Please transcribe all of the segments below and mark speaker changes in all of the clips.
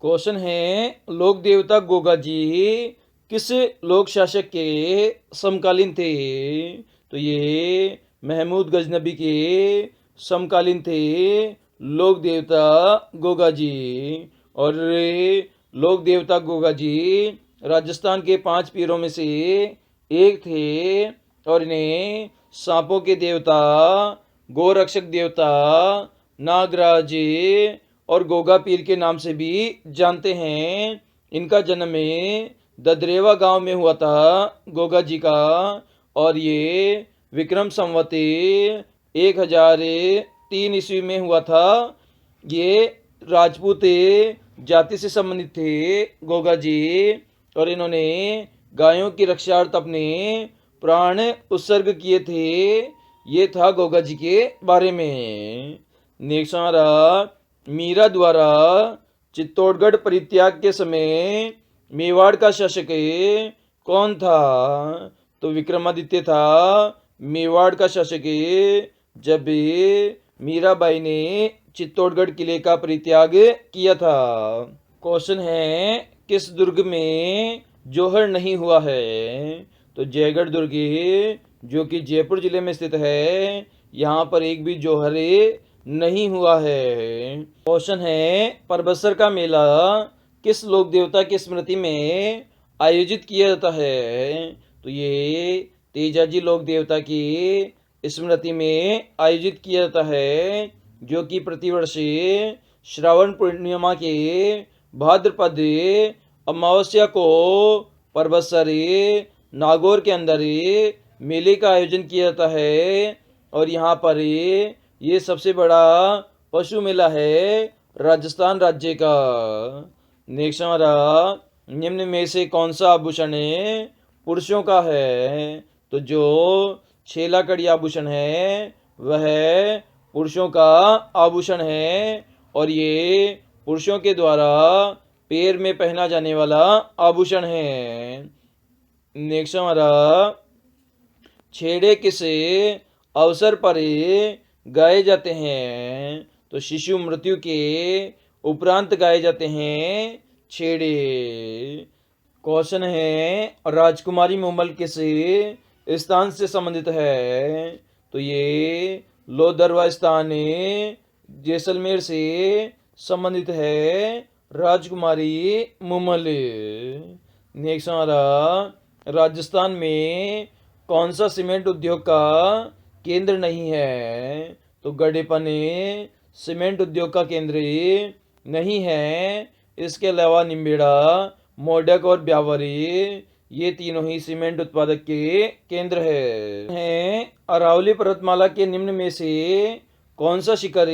Speaker 1: Question है, लोक देवता गोगा जी किस लोक शासक के समकालीन थे? तो ये महमूद गजनबी के समकालीन थे लोक देवता गोगा जी। और लोक देवता गोगा जी राजस्थान के 5 पीरों में से एक थे और इन्हें सांपों के देवता, गोरक्षक देवता, नागराज और गोगा पीर के नाम से भी जानते हैं। इनका जन्म ददरेवा गांव में हुआ था गोगा जी का, और ये विक्रम संवत 1003 ईस्वी में हुआ था। ये राजपूत जाति से संबंधित थे गोगा जी, और इन्होंने गायों की रक्षार्थ अपने प्राण उत्सर्ग किए थे। ये था गोगा जी के बारे में। नेक्स्ट हमारा, मीरा द्वारा चित्तौड़गढ़ परित्याग के समय मेवाड़ का शासक कौन था? तो विक्रमादित्य था मेवाड़ का शासक जब मीराबाई ने चित्तौड़गढ़ किले का परित्याग किया था। क्वेश्चन है, किस दुर्ग में जौहर नहीं हुआ है? तो जयगढ़ दुर्ग जो कि जयपुर जिले में स्थित है, यहाँ पर एक भी जौहर नहीं हुआ है। क्वेश्चन है, परबसर का मेला किस लोक देवता की स्मृति में आयोजित किया जाता है? तो ये तेजाजी लोक देवता की स्मृति में आयोजित किया जाता है, जो कि प्रतिवर्ष श्रावण पूर्णिमा के भाद्रपद अमावस्या को परबसर नागौर के अंदर मेले का आयोजन किया जाता है। और यहाँ पर ये सबसे बड़ा पशु मेला है राजस्थान राज्य का। नेक्स्ट हमारा, निम्न में से कौन सा आभूषण पुरुषों का है? तो जो छेला कड़ी आभूषण है वह पुरुषों का आभूषण है, और ये पुरुषों के द्वारा पैर में पहना जाने वाला आभूषण है। नेक्स्ट हमारा, छेड़े किस अवसर पर गाए जाते हैं? तो शिशु मृत्यु के उपरांत गाए जाते हैं छेड़े। क्वेश्चन है, राजकुमारी मोमल किस स्थान से संबंधित है? तो ये लोदरवा स्थान जैसलमेर से संबंधित है राजकुमारी मोमल। नेक्स्ट हमारा, राजस्थान में कौन सा सीमेंट उद्योग का केंद्र नहीं है? तो गडेपन सीमेंट उद्योग का केंद्र नहीं है। इसके अलावा निम्बेड़ा, मोडक और ब्यावरी ये तीनों ही सीमेंट उत्पादक के केंद्र है। अरावली पर्वतमाला के निम्न में से कौन सा शिखर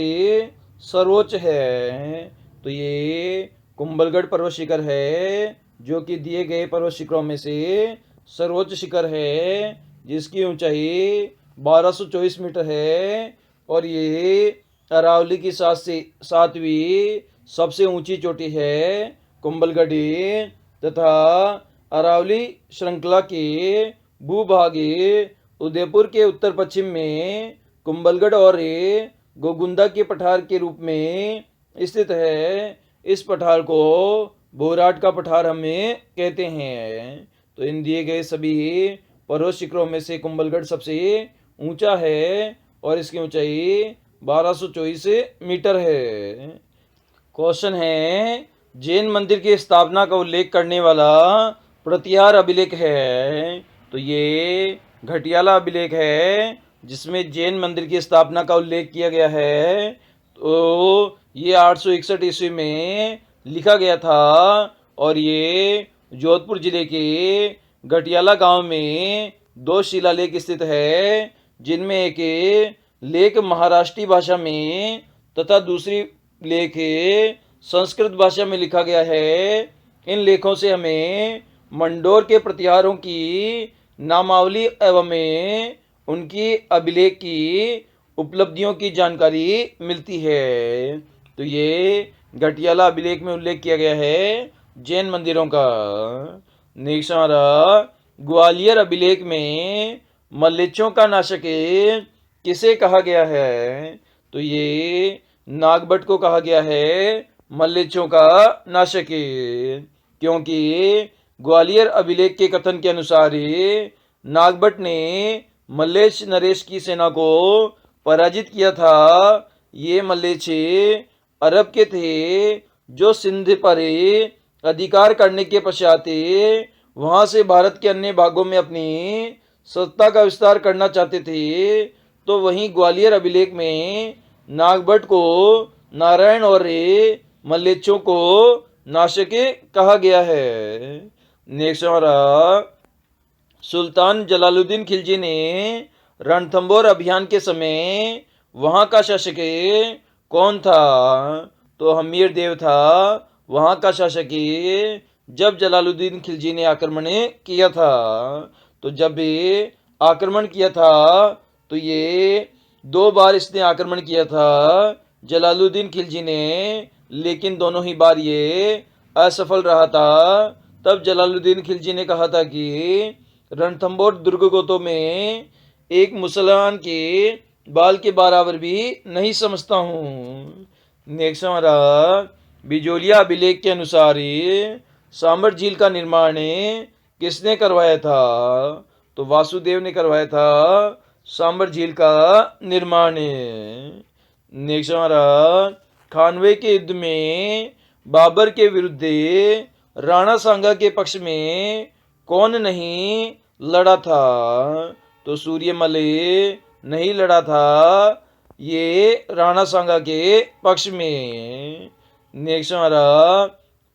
Speaker 1: सर्वोच्च है? तो ये कुंभलगढ़ पर्वत शिखर है, जो कि दिए गए पर्वत शिखरों में से सर्वोच्च शिखर है, जिसकी ऊंचाई 1224 मीटर है, और ये अरावली की 7वीं सबसे ऊंची चोटी है कुंभलगढ़, तथा अरावली श्रृंखला के भूभाग उदयपुर के उत्तर पश्चिम में कुंभलगढ़ और गोगुंदा के पठार के रूप में स्थित है। इस पठार को भोराट का पठार हमें कहते हैं। तो इन दिए गए सभी पर्वत शिखरों में से कुंभलगढ़ सबसे ऊंचा है, और इसकी ऊंचाई 1224 मीटर है। क्वेश्चन है, जैन मंदिर की स्थापना का उल्लेख करने वाला प्रतिहार अभिलेख है? तो ये घटियाला अभिलेख है, जिसमें जैन मंदिर की स्थापना का उल्लेख किया गया है। तो ये 861 ईस्वी में लिखा गया था, और ये जोधपुर जिले के घटियाला गांव में 2 शिलालेख स्थित है, जिनमें एक लेख महाराष्ट्री भाषा में तथा दूसरी लेख संस्कृत भाषा में लिखा गया है। इन लेखों से हमें मंडोर के प्रतिहारों की नामावली एवं उनकी अभिलेख की उपलब्धियों की जानकारी मिलती है। तो ये घटियाला अभिलेख में उल्लेख किया गया है जैन मंदिरों का। नेक्स्ट हमारा, ग्वालियर अभिलेख में मल्लेच्छों का नाशक किसे कहा गया है? तो ये नागभट्ट को कहा गया है मल्लेच्छों का नाशक है, क्योंकि ग्वालियर अभिलेख के कथन के अनुसार नागभट्ट ने मल्लेच्छ नरेश की सेना को पराजित किया था। ये मल्लेच्छ अरब के थे, जो सिंध पर अधिकार करने के पश्चात वहां से भारत के अन्य भागों में अपनी सत्ता का विस्तार करना चाहते थे। तो वहीं ग्वालियर अभिलेख में नागभट्ट को नारायण और मल्लेच्छों को नाशक कहा गया है। नेक्स्ट हमारा सुल्तान जलालुद्दीन खिलजी ने रणथंबोर अभियान के समय वहां का शासक कौन था? तो हमीर देव था वहां का शासक जब जलालुद्दीन खिलजी ने आक्रमण किया था। तो जब आक्रमण किया था तो ये 2 बार इसने आक्रमण किया था जलालुद्दीन खिलजी ने, लेकिन दोनों ही बार ये असफल रहा था। तब जलालुद्दीन खिलजी ने कहा था कि रणथंबोर दुर्ग को तो मैं एक मुसलमान के बाल के बराबर भी नहीं समझता हूँ। नेक्स्ट हमारा बिजोलिया अभिलेख के अनुसार सांबर झील का निर्माण किसने करवाया था? तो वासुदेव ने करवाया था सांबर झील का निर्माण। नेक्स्ट हमारा खानवे के युद्ध में बाबर के विरुद्ध राणा सांगा के पक्ष में कौन नहीं लड़ा था? तो सूर्यमल नहीं लड़ा था ये राणा सांगा के पक्ष में। नेक्स्ट हमारा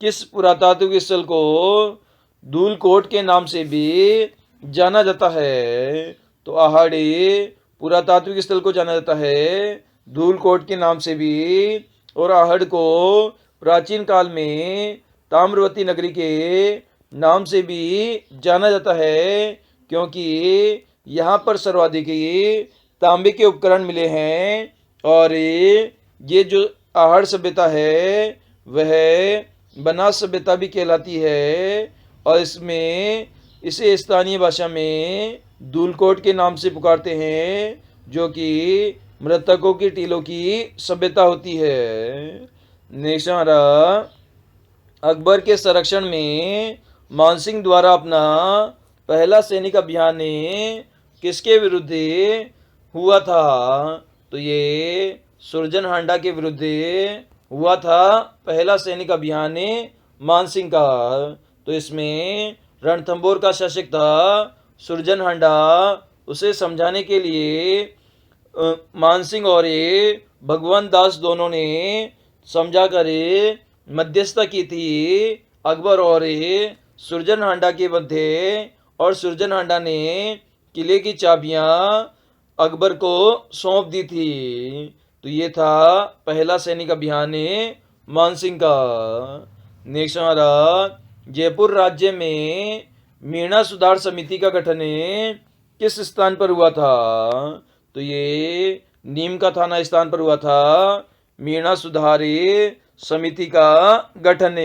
Speaker 1: किस पुरातात्विक स्थल को धूलकोट के नाम से भी जाना जाता है? तो आहाड़ी पुरातात्विक स्थल को जाना जाता है धूलकोट के नाम से भी। और आहड़ को प्राचीन काल में ताम्रवती नगरी के नाम से भी जाना जाता है, क्योंकि यहाँ पर सर्वाधिक तांबे के उपकरण मिले हैं। और ये जो आहड़ सभ्यता है वह बनास सभ्यता भी कहलाती है, और इसमें इसे स्थानीय भाषा में धूलकोट के नाम से पुकारते हैं, जो कि मृतकों की टीलों की सभ्यता होती है। नेक्स्ट हमारा अकबर के संरक्षण में मानसिंह द्वारा अपना पहला सैनिक अभियान किसके विरुद्ध हुआ था? तो ये सुरजनहांडा के विरुद्ध हुआ था पहला सैनिक अभियान मानसिंह का। तो इसमें रणथंबोर का शासक था सुरजनहांडा। उसे समझाने के लिए मानसिंह और भगवान दास दोनों ने समझा कर मध्यस्थता की थी अकबर और सुरजनहांडा के मध्य। और सुरजनहांडा ने किले की चाबियां अकबर को सौंप दी थी। तो ये था पहला सैनिक अभियान मानसिंह का। नेक्स्ट हमारा जयपुर राज्य में मीणा सुधार समिति का गठन किस स्थान पर हुआ था? तो ये नीम का थाना स्थान पर हुआ था मीणा सुधार समिति का गठन।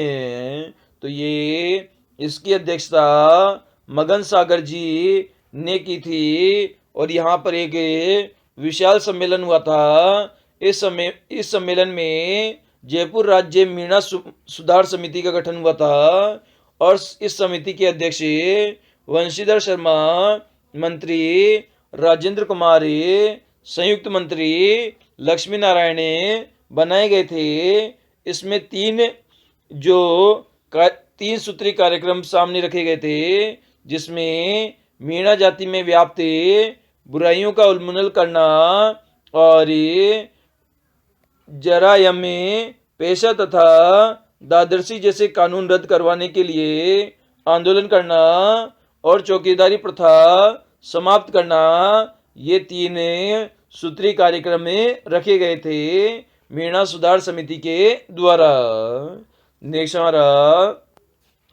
Speaker 1: तो ये इसकी अध्यक्षता मगन सागर जी ने की थी, और यहाँ पर एक विशाल सम्मेलन हुआ था। इस सम्मेलन में जयपुर राज्य मीणा सुधार समिति का गठन हुआ था, और इस समिति के अध्यक्ष वंशीधर शर्मा, मंत्री राजेंद्र कुमार, संयुक्त मंत्री लक्ष्मी नारायण बनाए गए थे। इसमें तीन सूत्री कार्यक्रम सामने रखे गए थे, जिसमें मीणा जाति में व्याप्त बुराइयों का उन्मूलन करना और जरायम पेशा तथा दादरसी जैसे कानून रद्द करवाने के लिए आंदोलन करना और चौकीदारी प्रथा समाप्त करना, ये 3 सूत्री कार्यक्रम में रखे गए थे मीणा सुधार समिति के द्वारा। नेक्स्ट हमारा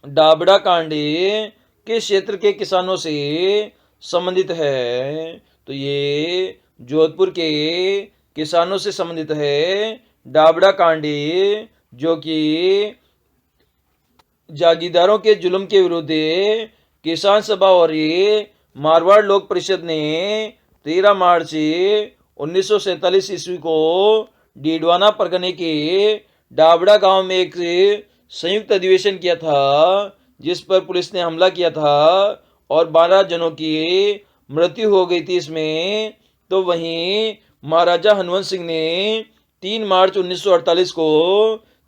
Speaker 1: डाबड़ा कांडे किस क्षेत्र के किसानों से संबंधित है? तो ये जोधपुर के किसानों से संबंधित है डाबड़ा कांडे, जो कि जागीरदारों के जुल्म के विरुद्ध किसान सभा और मारवाड़ लोक परिषद ने 13 मार्च 1947 ईस्वी को डीडवाना परगने के डाबड़ा गांव में एक संयुक्त अधिवेशन किया था, जिस पर पुलिस ने हमला किया था और 12 जनों की मृत्यु हो गई थी इसमें। तो वहीं महाराजा हनुवंत सिंह ने 3 मार्च 1948 को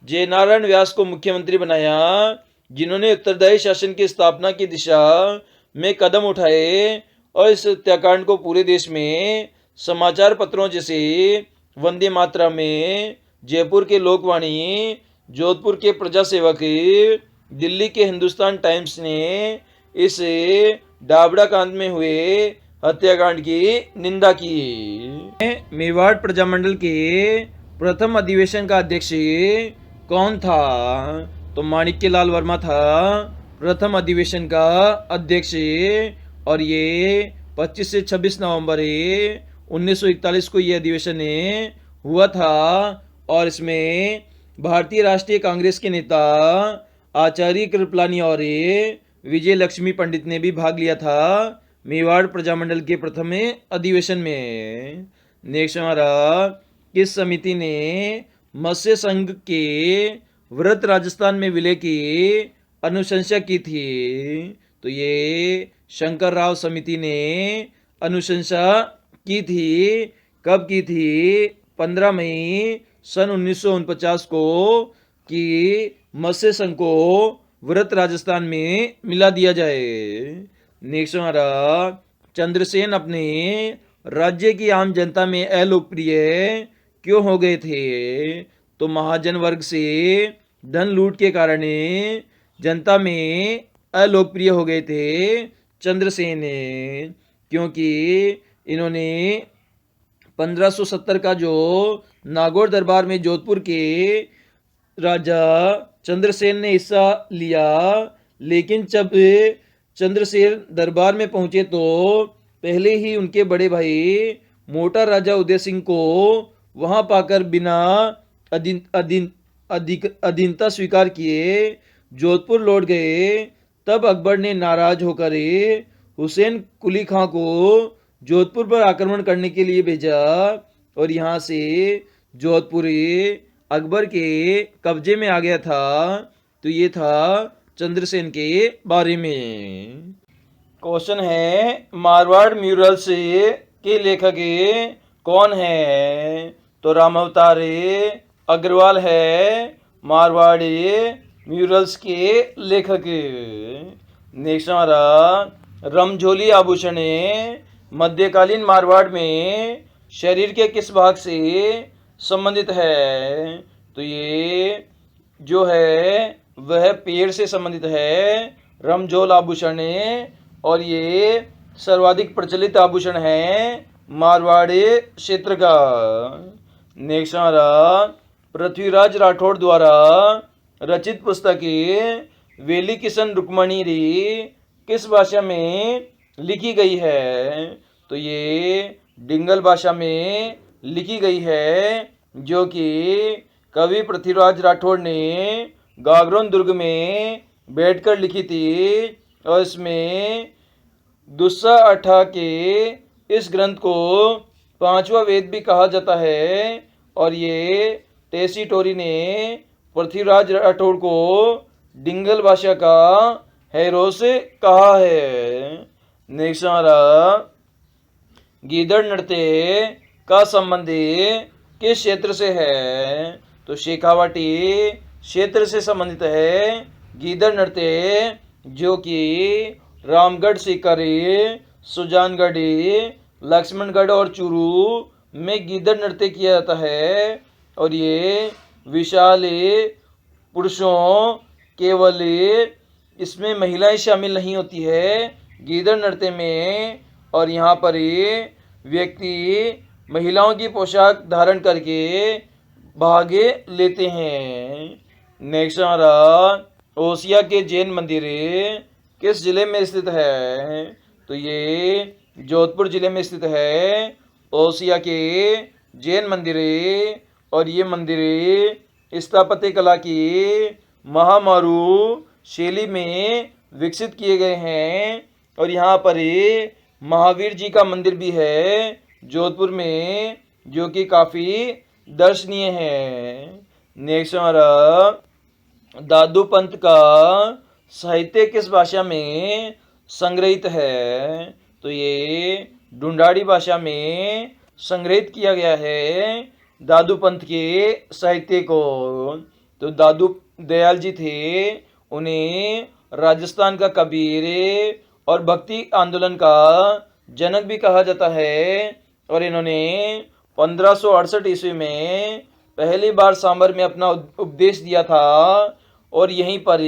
Speaker 1: जयनारायण व्यास को मुख्यमंत्री बनाया, जिन्होंने उत्तरदायी शासन की स्थापना की दिशा में कदम उठाए और इस हत्याकांड को पूरे देश में समाचार पत्रों जैसे वंदे मातरम में, जयपुर के लोकवाणी, जोधपुर के प्रजा सेवक, दिल्ली के हिंदुस्तान टाइम्स ने इस डाबड़ा कांड में हुए हत्याकांड की निंदा की। मेवाड़ प्रजामंडल के प्रथम अधिवेशन का अध्यक्ष कौन था? तो माणिक्यलाल वर्मा था प्रथम अधिवेशन का अध्यक्ष, और ये 25 से 26 नवंबर 1941 को यह अधिवेशन हुआ था। और इसमें भारतीय राष्ट्रीय कांग्रेस के नेता आचार्य कृपलानी और विजय लक्ष्मी पंडित ने भी भाग लिया था मेवाड़ प्रजामंडल के प्रथम अधिवेशन में। नेक्स्ट हमारा, किस समिति ने मत्स्य संघ के व्रत राजस्थान में विलय की अनुशंसा की थी? तो ये शंकर राव समिति ने अनुशंसा की थी। कब की थी? 15 मई सन 1949 को कि मत्स्य संघ को व्रत राजस्थान में मिला दिया जाए। नेक्स्ट हमारा, चंद्रसेन अपने राज्य की आम जनता में अलोकप्रिय क्यों हो गए थे? तो महाजन वर्ग से धन लूट के कारण जनता में अलोकप्रिय हो गए थे चंद्रसेन, क्योंकि इन्होंने 1570 का जो नागौर दरबार में जोधपुर के राजा चंद्रसेन ने हिस्सा लिया, लेकिन जब चंद्रसेन दरबार में पहुंचे तो पहले ही उनके बड़े भाई मोटा राजा उदय सिंह को वहां पाकर बिना अधीनता स्वीकार किए जोधपुर लौट गए। तब अकबर ने नाराज होकर हुसैन कुली खां को जोधपुर पर आक्रमण करने के लिए भेजा, और यहाँ से जोधपुर अकबर के कब्जे में आ गया था। तो ये था चंद्रसेन के बारे में। क्वेश्चन है, मारवाड़ म्यूरल्स के लेखक कौन है? तो रामावतार अग्रवाल है मारवाड़ी म्यूरल्स के लेखक। नेक्स्ट हमारा, रमझोली आभूषण मध्यकालीन मारवाड़ में शरीर के किस भाग से संबंधित है? तो ये जो है वह पैर से संबंधित है, रमझोल आभूषण, और ये सर्वाधिक प्रचलित आभूषण है मारवाड़ी क्षेत्र का। नेक्स्ट हमारा, पृथ्वीराज राठौड़ द्वारा रचित पुस्तक वेली किशन रुक्मणी किस भाषा में लिखी गई है? तो ये डिंगल भाषा में लिखी गई है, जो कि कवि पृथ्वीराज राठौड़ ने गागरोन दुर्ग में बैठकर लिखी थी। और इसमें दुस्सा अठा के इस ग्रंथ को 5वां वेद भी कहा जाता है, और ये टेसी टोरी ने पृथ्वीराज राठौड़ को डिंगल भाषा का हेरोस कहा है। नेक्स्ट हमारा, गीदड़ नृत्य का संबंध किस क्षेत्र से है? तो शेखावाटी क्षेत्र से संबंधित है गीदड़ नृत्य, जो कि रामगढ़, सीकर, सुजानगढ़, लक्ष्मणगढ़ और चूरू में गीदड़ नृत्य किया जाता है। और ये विशाल पुरुषों, केवल इसमें महिलाएं शामिल नहीं होती है गीदड़ नृत्य में, और यहाँ पर व्यक्ति महिलाओं की पोशाक धारण करके भाग लेते हैं। नेक्स्ट हमारा, ओसिया के जैन मंदिर किस जिले में स्थित है? तो ये जोधपुर जिले में स्थित है ओसिया के जैन मंदिर, और ये मंदिर स्थापत्य कला की महामारू शैली में विकसित किए गए हैं। और यहाँ पर महावीर जी का मंदिर भी है जोधपुर में, जो कि काफ़ी दर्शनीय है। नेक्स्ट हमारा दादू पंत का साहित्य किस भाषा में संग्रहित है? तो ये ढूंढाड़ी भाषा में संग्रहित किया गया है दादू पंत के साहित्य को। तो दादू दयाल जी थे, उन्हें राजस्थान का कबीर और भक्ति आंदोलन का जनक भी कहा जाता है। और इन्होंने 1568 ईस्वी में पहली बार सांभर में अपना उपदेश दिया था और यहीं पर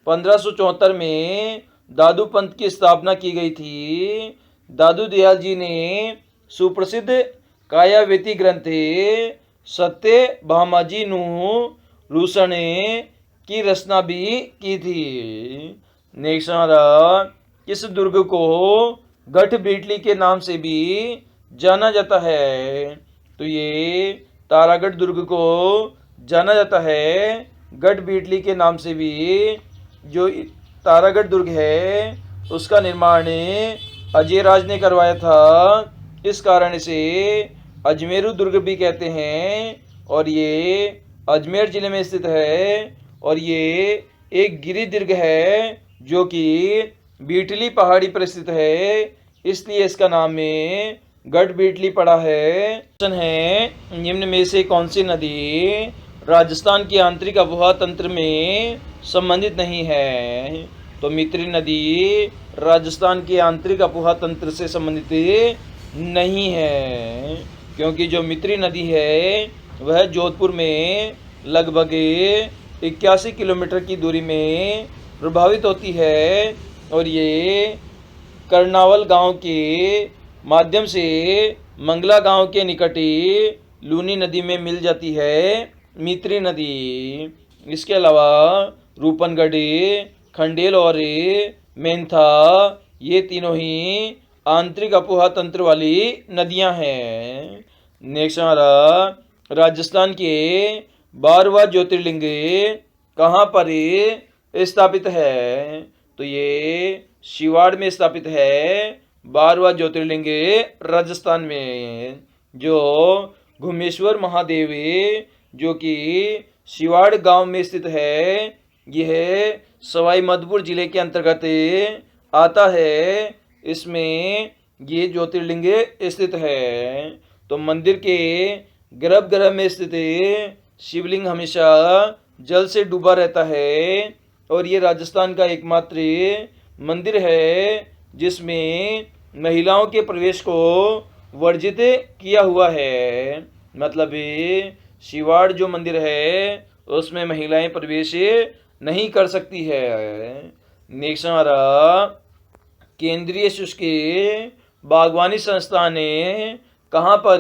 Speaker 1: 1574 में दादू पंथ की स्थापना की गई थी। दादू दयाल जी ने सुप्रसिद्ध कायावेती ग्रंथ सत्य भामाजी नु रूसण की रचना भी की थी। नेक्स्ट हमारा किस दुर्ग को गठ बीटली के नाम से भी जाना जाता है? तो ये तारागढ़ दुर्ग को जाना जाता है गढ़ बीटली के नाम से भी। जो तारागढ़ दुर्ग है उसका निर्माण अजय राज ने करवाया था, इस कारण से अजमेरू दुर्ग भी कहते हैं। और ये अजमेर जिले में स्थित है और ये एक गिरि दुर्ग है जो कि बीटली पहाड़ी पर स्थित है, इसलिए इसका नाम गढ़ बीटली पड़ा है। प्रश्न है निम्न में से कौन सी नदी राजस्थान के आंतरिक आबोहवा तंत्र में संबंधित नहीं है? तो मित्री नदी राजस्थान के आंतरिक आबोहवा तंत्र से संबंधित नहीं है, क्योंकि जो मित्री नदी है वह जोधपुर में लगभग 81 किलोमीटर की दूरी में प्रभावित होती है और ये कर्नावल गांव के माध्यम से मंगला गांव के निकट लूनी नदी में मिल जाती है मित्री नदी। इसके अलावा रूपनगढ़, खंडेल और मेंथा ये तीनों ही आंतरिक आबोहवा तंत्र वाली नदियां हैं। नेक्स्ट हमारा राजस्थान के 12वां ज्योतिर्लिंग कहाँ पर स्थापित है? तो ये शिवाड़ में स्थापित है 12वां ज्योतिर्लिंग राजस्थान में, जो घुमेश्वर महादेव जो कि शिवाड़ गांव में स्थित है। यह सवाई माधोपुर जिले के अंतर्गत आता है, इसमें ये ज्योतिर्लिंग स्थित है। तो मंदिर के गर्भगृह में स्थित शिवलिंग हमेशा जल से डूबा रहता है और ये राजस्थान का एकमात्र मंदिर है जिसमें महिलाओं के प्रवेश को वर्जित किया हुआ है। मतलब शिवाड़ जो मंदिर है उसमें महिलाएं प्रवेश नहीं कर सकती है। नेक्स्ट हमारा केंद्रीय शुष्क बागवानी संस्थान कहाँ पर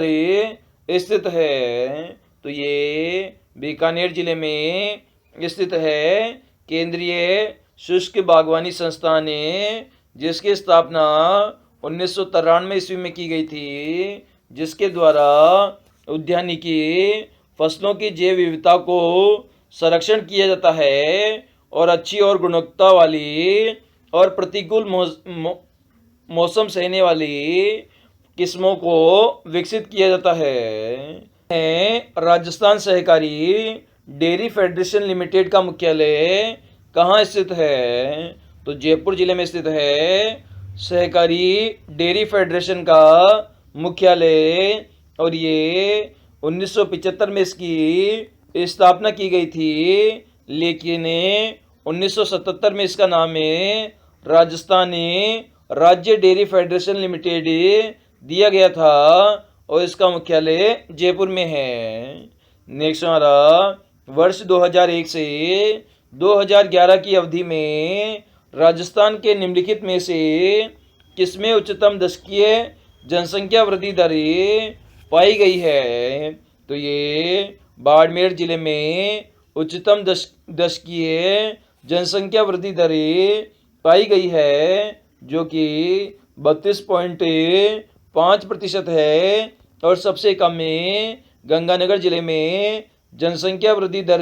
Speaker 1: स्थित है? तो ये बीकानेर जिले में स्थित है केंद्रीय शुष्क बागवानी संस्थान, जिसकी स्थापना 1993 ईस्वी में की गई थी, जिसके द्वारा उद्यानिकी फसलों की जैव विविधता को संरक्षण किया जाता है और अच्छी और गुणवत्ता वाली और प्रतिकूल मौसम सहने वाली किस्मों को विकसित किया जाता है। राजस्थान सहकारी डेयरी फेडरेशन लिमिटेड का मुख्यालय कहाँ स्थित है? तो जयपुर जिले में स्थित है सहकारी डेयरी फेडरेशन का मुख्यालय और ये 1975 में इसकी स्थापना की गई थी, लेकिन 1977 में इसका नाम राजस्थानी राज्य डेयरी फेडरेशन लिमिटेड दिया गया था और इसका मुख्यालय जयपुर में है। नेक्स्ट हमारा वर्ष 2001 से 2011 की अवधि में राजस्थान के निम्नलिखित में से किसमें उच्चतम दशकीय जनसंख्या वृद्धि दर पाई गई है? तो ये बाड़मेर जिले में उच्चतम दशकीय जनसंख्या वृद्धि दर पाई गई है, जो कि 32.5% है और सबसे कम में गंगानगर जिले में जनसंख्या वृद्धि दर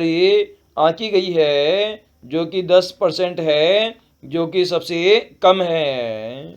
Speaker 1: आंकी गई है, जो कि 10% है, जो कि सबसे कम है।